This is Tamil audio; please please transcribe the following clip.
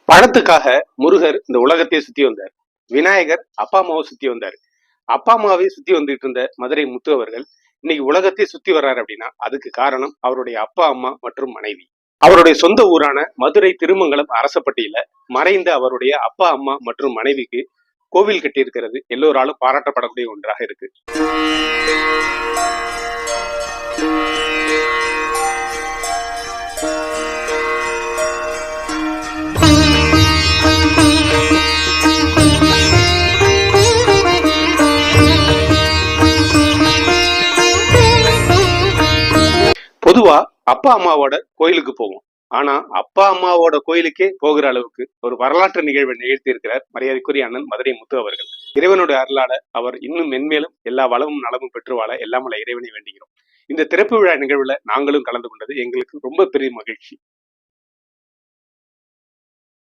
பணத்துக்காக முருகர் இந்த உலகத்தையே சுத்தி வந்தார். விநாயகர் அப்பா அம்மாவை சுத்தி வந்தார். அப்பா அம்மாவே சுத்தி வந்துட்டு இருந்த மதுரை முத்து அவர்கள் இன்னைக்கு உலகத்தையே சுத்தி வர்றாரு அப்படின்னா அதுக்கு காரணம் அவருடைய அப்பா அம்மா மற்றும் மனைவி. அவருடைய சொந்த ஊரான மதுரை திருமங்கலம் அரசப்பட்டியில மறைந்த அவருடைய அப்பா அம்மா மற்றும் மனைவிக்கு கோவில் கட்டியிருக்கிறது எல்லோராலும் பாராட்டப்படக்கூடிய ஒன்றாக இருக்கு. பொதுவா அப்பா அம்மாவோட கோயிலுக்கு போவோம். ஆனா அப்பா அம்மாவோட கோயிலுக்கே போகிற அளவுக்கு ஒரு வரலாற்று நிகழ்வை நிகழ்த்தி இருக்கிறார் மரியாதைக்குரிய அண்ணன் மதுரை முத்து அவர்கள். இறைவனுடைய அருளால அவர் இன்னும் மென்மேலும் எல்லா வளமும் நலமும் பெற்று வாழ எல்லாம் இறைவனை வேண்டுகிறோம். இந்த திறப்பு விழா நிகழ்வுல நாங்களும் கலந்து கொண்டது எங்களுக்கு ரொம்ப பெரிய மகிழ்ச்சி.